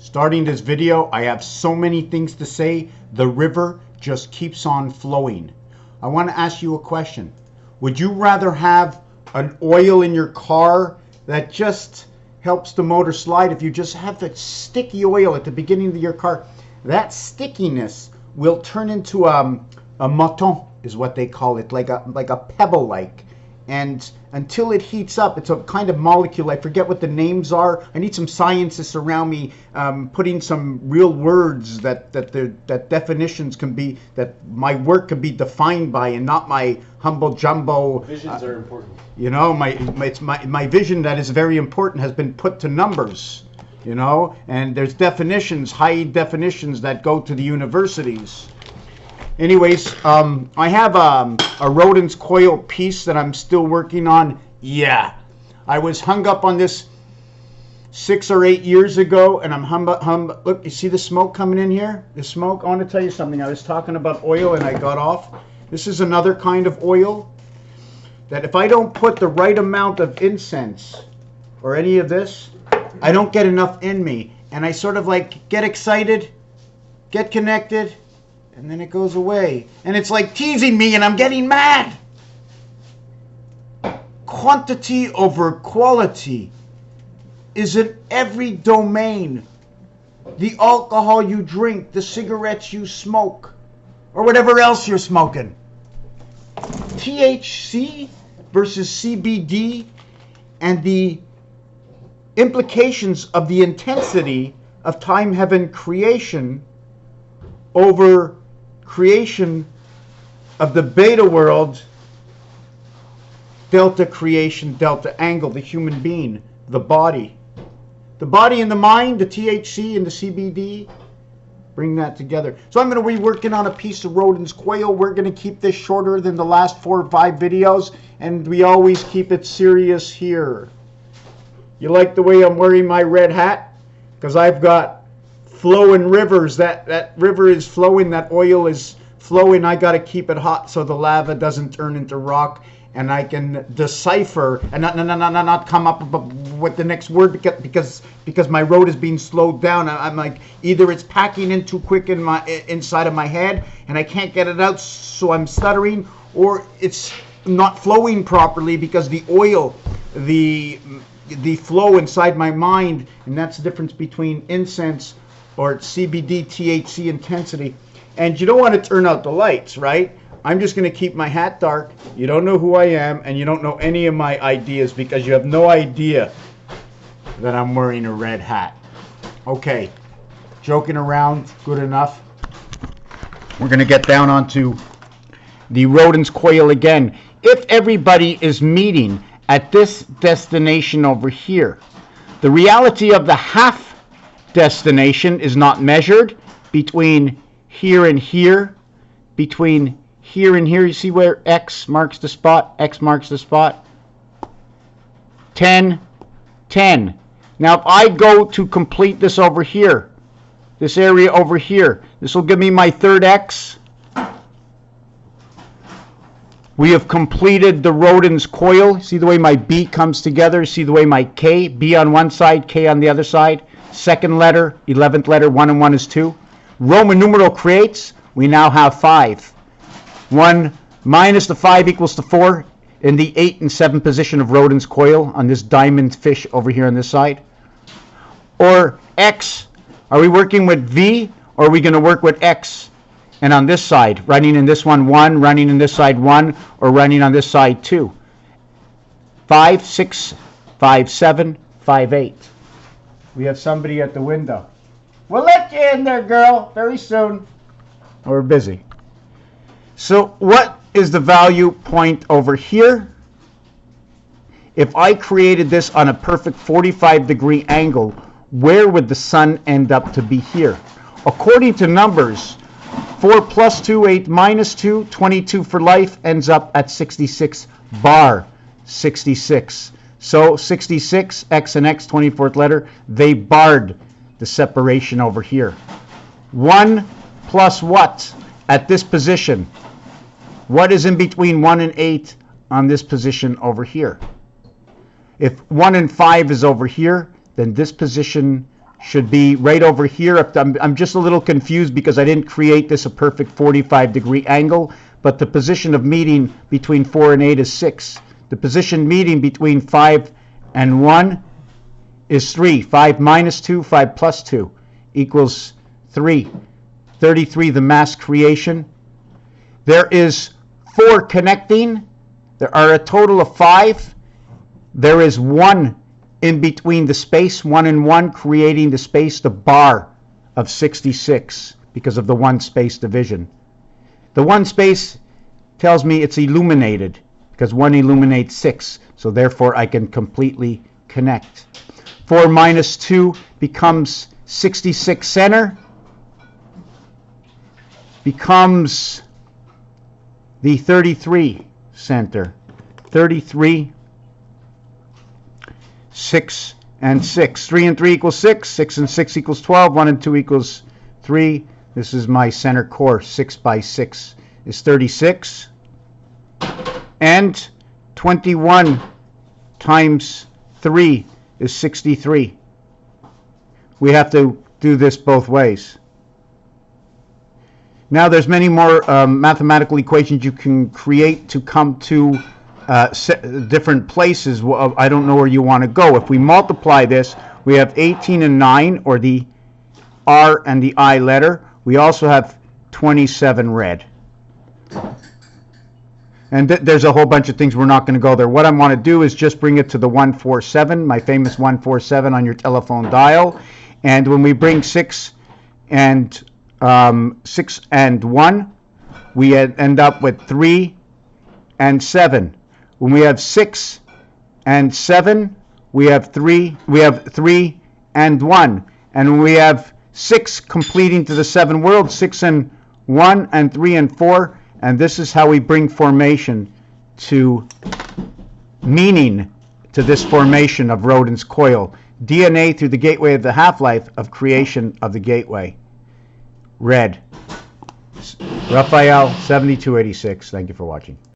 Starting this video, I have so many things to say. The river just keeps on flowing. I want to ask you a question. Would you rather have an oil in your car that just helps the motor slide? If you just have that sticky oil at the beginning of your car, that stickiness will turn into a mouton, is what they call it, like a pebble-like. And until it heats up, it's a kind of molecule. I forget what the names are. I need some scientists around me putting some real words that definitions can be, that my work can be defined by, and not my humble jumbo. Visions are important. You know, my vision that is very important has been put to numbers. You know, and there's definitions, high definitions that go to the universities. Anyways, I have a Rodins coil piece that I'm still working on. Yeah, I was hung up on this 6 or 8 years ago, and I'm look, you see the smoke coming in here? The smoke. I want to tell you something. I was talking about oil and I got off. This is another kind of oil that if I don't put the right amount of incense or any of this, I don't get enough in me, and I sort of like get excited, get connected, and then it goes away. And it's like teasing me, and I'm getting mad. Quantity over quality is in every domain. The alcohol you drink, the cigarettes you smoke, or whatever else you're smoking. THC versus CBD and the implications of the intensity of time, heaven, creation over creation of the beta world, delta creation, delta angle, the human being, the body. The body and the mind, the THC and the CBD, bring that together. So I'm going to be working on a piece of Rodins coil. We're going to keep this shorter than the last 4 or 5 videos, and we always keep it serious here. You like the way I'm wearing my red hat? Because I've got flowing rivers. That river is flowing, that oil is flowing. I got to keep it hot so the lava doesn't turn into rock, and I can decipher and not come up with the next word because my road is being slowed down. I'm like, either it's packing in too quick in my inside of my head and I can't get it out, so I'm stuttering, or it's not flowing properly because the oil, the flow inside my mind, and that's the difference between incense or CBD, THC intensity. And you don't want to turn out the lights, right? I'm just going to keep my hat dark. You don't know who I am, and you don't know any of my ideas because you have no idea that I'm wearing a red hat. Okay, joking around, good enough. We're going to get down onto the Rodins coil again. If everybody is meeting at this destination over here, the reality of the half destination is not measured between here and here, between here and here. You see where X marks the spot, X marks the spot. 10, 10. Now if I go to complete this over here, this area over here, this will give me my third X. We have completed the Rodins coil. See the way my B comes together? See the way my K, B on one side, K on the other side? Second letter, 11th letter, 1 and 1 is 2. Roman numeral creates, we now have 5. 1 minus the 5 equals to 4 in the 8 and 7 position of Rodins coil on this diamond fish over here on this side. Or X, are we working with V, or are we going to work with X? And on this side, running in this one 1, running in this side 1, or running on this side 2. 5, 6, 5, 7, 5, 8. We have somebody at the window. We'll let you in there, girl, very soon. We're busy. So what is the value point over here? If I created this on a perfect 45-degree angle, where would the sun end up to be here? According to numbers, 4 plus 2, 8 minus 2, 22 for life, ends up at 66 bar 66. So 66, X and X, 24th letter, they barred the separation over here. 1 plus what at this position? What is in between 1 and 8 on this position over here? If 1 and 5 is over here, then this position should be right over here. I'm just a little confused because I didn't create this a perfect 45-degree angle, but the position of meeting between 4 and 8 is 6. The position meeting between 5 and 1 is 3. 5 minus 2, 5 plus 2 equals 3. 33, the mass creation. There is 4 connecting. There are a total of 5. There is 1 in between the space, 1 and 1, creating the space, the bar of 66 because of the 1 space division. The 1 space tells me it's illuminated because 1 illuminates 6, so therefore I can completely connect. 4 minus 2 becomes 66 center, becomes the 33 center. 33, 6 and 6. 3 and 3 equals 6. 6 and 6 equals 12. 1 and 2 equals 3. This is my center core. 6 by 6 is 36. And 21 times 3 is 63. We have to do this both ways. Now there's many more mathematical equations you can create to come to different places. I don't know where you want to go. If we multiply this, we have 18 and 9, or the R and the I letter. We also have 27 red. And there's a whole bunch of things. We're not going to go there. What I want to do is just bring it to the 147, my famous 147 on your telephone dial. And when we bring 6 and 1, we end up with 3 and 7. When we have 6 and 7, we have 3 and 1. And when we have 6 completing to the 7 worlds, 6 and 1 and 3 and 4, and this is how we bring formation to meaning to this formation of Rodin's coil. DNA through the gateway of the half-life of creation of the gateway. Red. Raphael, 7286. Thank you for watching.